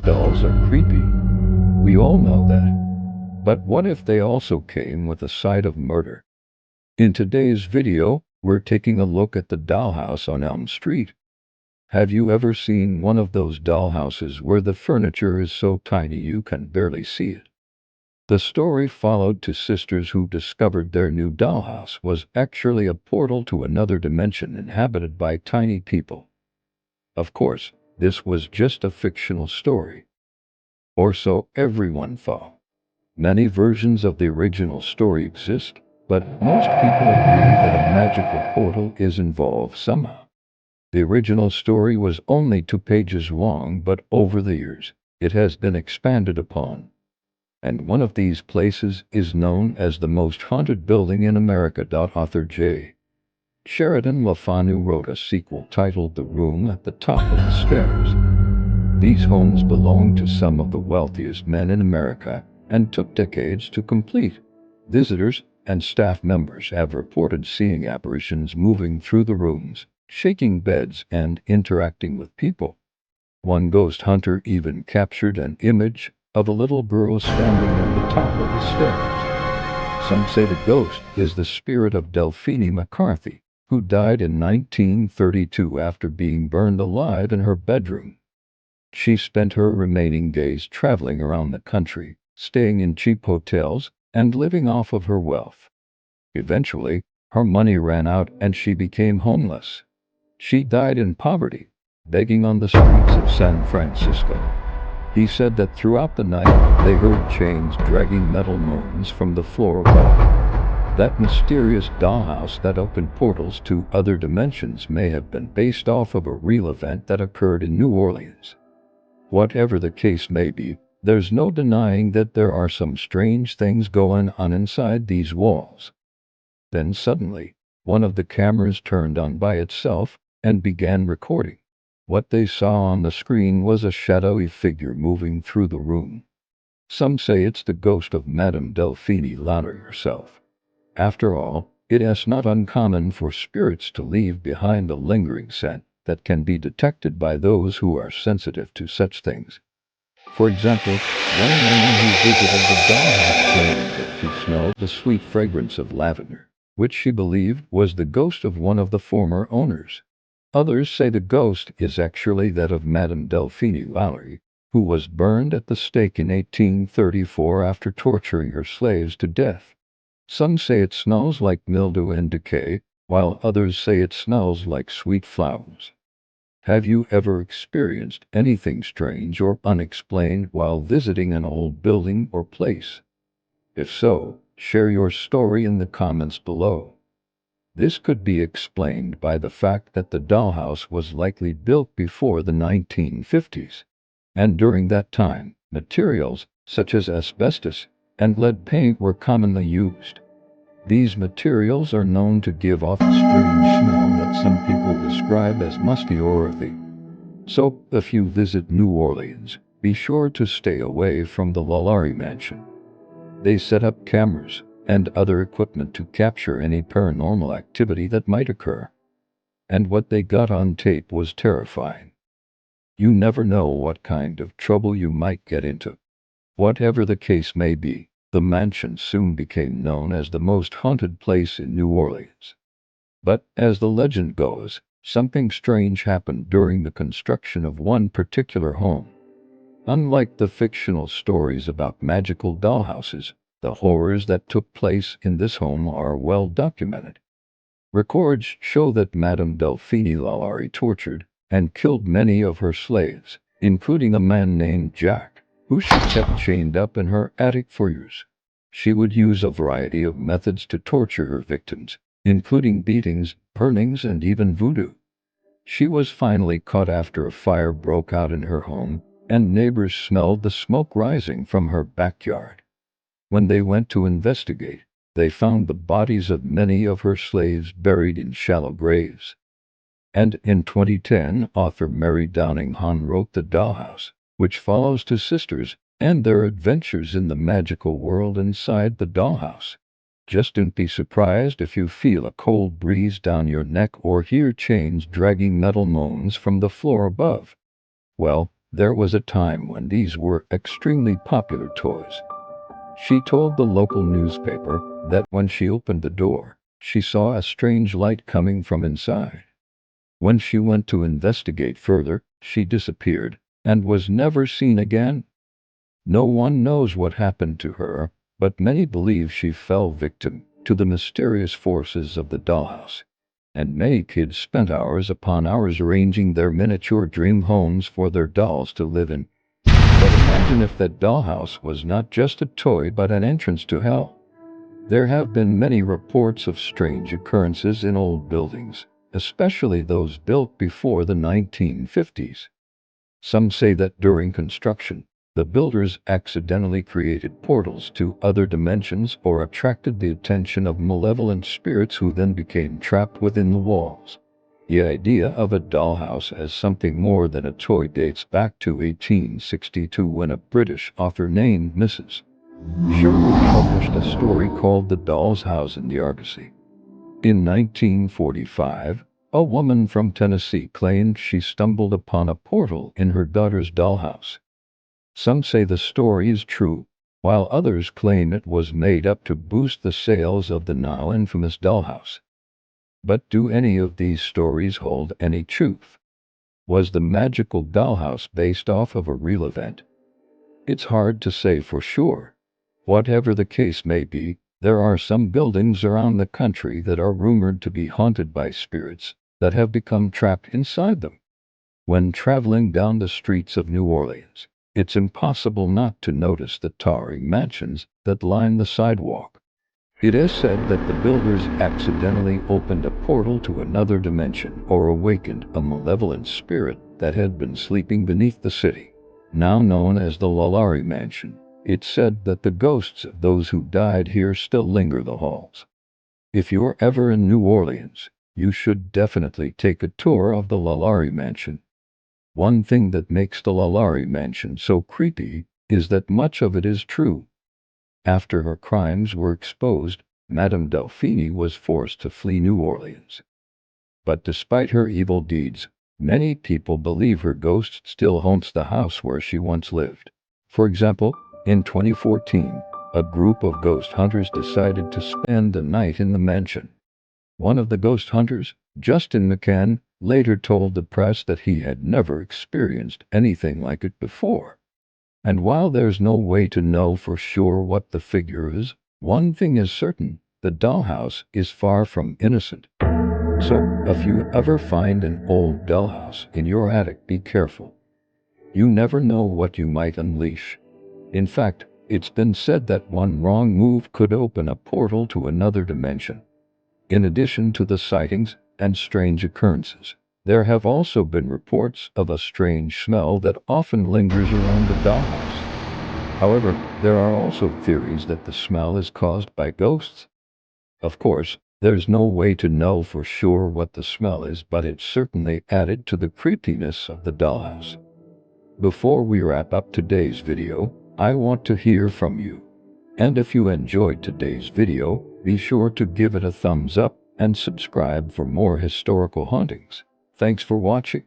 dolls are creepy. We all know that. But what if they also came with a side of murder? In today's video, we're taking a look at the dollhouse on Elm Street. Have you ever seen one of those dollhouses where the furniture is so tiny you can barely see it? The story followed two sisters who discovered their new dollhouse was actually a portal to another dimension inhabited by tiny people. Of course, this was just a fictional story. Or so everyone thought. Many versions of the original story exist, but most people agree that a magical portal is involved somehow. The original story was only 2 pages long, but over the years, it has been expanded upon. And one of these places is known as the most haunted building in America. Author J. Sheridan LaFanu wrote a sequel titled The Room at the Top of the Stairs. These homes belonged to some of the wealthiest men in America and took decades to complete. Visitors and staff members have reported seeing apparitions moving through the rooms, shaking beds, and interacting with people. One ghost hunter even captured an image of a little girl standing at the top of the stairs. Some say the ghost is the spirit of Delphine McCarthy, who died in 1932 after being burned alive in her bedroom. She spent her remaining days traveling around the country, staying in cheap hotels, and living off of her wealth. Eventually, her money ran out and she became homeless. She died in poverty, begging on the streets of San Francisco. He said that throughout the night they heard chains dragging metal moans from the floor above. That mysterious dollhouse that opened portals to other dimensions may have been based off of a real event that occurred in New Orleans. Whatever the case may be, there's no denying that there are some strange things going on inside these walls. Then suddenly, one of the cameras turned on by itself and began recording. What they saw on the screen was a shadowy figure moving through the room. Some say it's the ghost of Madame Delphine Lalaurie herself. After all, it is not uncommon for spirits to leave behind a lingering scent that can be detected by those who are sensitive to such things. For example, one woman who visited the dollhouse claimed that she smelled the sweet fragrance of lavender, which she believed was the ghost of one of the former owners. Others say the ghost is actually that of Madame Delphine Lalaurie, who was burned at the stake in 1834 after torturing her slaves to death. Some say it smells like mildew and decay, while others say it smells like sweet flowers. Have you ever experienced anything strange or unexplained while visiting an old building or place? If so, share your story in the comments below. This could be explained by the fact that the dollhouse was likely built before the 1950s, and during that time, materials such as asbestos and lead paint were commonly used. These materials are known to give off a strange smell that some people describe as musty or earthy. So, if you visit New Orleans, be sure to stay away from the Lalaurie mansion. They set up cameras and other equipment to capture any paranormal activity that might occur. And what they got on tape was terrifying. You never know what kind of trouble you might get into. Whatever the case may be, the mansion soon became known as the most haunted place in New Orleans. But, as the legend goes, something strange happened during the construction of one particular home. Unlike the fictional stories about magical dollhouses, the horrors that took place in this home are well documented. Records show that Madame Delphine Lalaurie tortured and killed many of her slaves, including a man named Jack, who she kept chained up in her attic for years. She would use a variety of methods to torture her victims, including beatings, burnings, and even voodoo. She was finally caught after a fire broke out in her home, and neighbors smelled the smoke rising from her backyard. When they went to investigate, they found the bodies of many of her slaves buried in shallow graves. And in 2010, author Mary Downing Hahn wrote The Dollhouse, which follows two sisters and their adventures in the magical world inside the dollhouse. Just don't be surprised if you feel a cold breeze down your neck or hear chains dragging metal moans from the floor above. Well, There was a time when these were extremely popular toys. She told the local newspaper that when she opened the door, she saw a strange light coming from inside. When she went to investigate further, she disappeared and was never seen again. No one knows what happened to her, but many believe she fell victim to the mysterious forces of the dollhouse. And many kids spent hours upon hours arranging their miniature dream homes for their dolls to live in. But imagine if that dollhouse was not just a toy but an entrance to hell. There have been many reports of strange occurrences in old buildings, especially those built before the 1950s. Some say that during construction, the builders accidentally created portals to other dimensions or attracted the attention of malevolent spirits who then became trapped within the walls. The idea of a dollhouse as something more than a toy dates back to 1862 when a British author named Mrs. Sherwood published a story called The Doll's House in the Argosy. In 1945, a woman from Tennessee claimed she stumbled upon a portal in her daughter's dollhouse. Some say the story is true, while others claim it was made up to boost the sales of the now infamous dollhouse. But do any of these stories hold any truth? Was the magical dollhouse based off of a real event? It's hard to say for sure. Whatever the case may be, there are some buildings around the country that are rumored to be haunted by spirits that have become trapped inside them. When traveling down the streets of New Orleans, it's impossible not to notice the towering mansions that line the sidewalk. It is said that the builders accidentally opened a portal to another dimension or awakened a malevolent spirit that had been sleeping beneath the city. Now known as the Lalaurie Mansion, it's said that the ghosts of those who died here still linger the halls. If you're ever in New Orleans, you should definitely take a tour of the Lalaurie Mansion. One thing that makes the Lalaurie Mansion so creepy is that much of it is true. After her crimes were exposed, Madame Delphine was forced to flee New Orleans. But despite her evil deeds, many people believe her ghost still haunts the house where she once lived. For example, in 2014, a group of ghost hunters decided to spend the night in the mansion. One of the ghost hunters, Justin McCann, later told the press that he had never experienced anything like it before. And while there's no way to know for sure what the figure is, one thing is certain: the dollhouse is far from innocent. So, if you ever find an old dollhouse in your attic, be careful. You never know what you might unleash. In fact, it's been said that one wrong move could open a portal to another dimension. In addition to the sightings and strange occurrences, there have also been reports of a strange smell that often lingers around the dollhouse. However, there are also theories that the smell is caused by ghosts. Of course, there's no way to know for sure what the smell is, but it certainly added to the creepiness of the dollhouse. Before we wrap up today's video, I want to hear from you. And if you enjoyed today's video, be sure to give it a thumbs up and subscribe for more historical hauntings. Thanks for watching.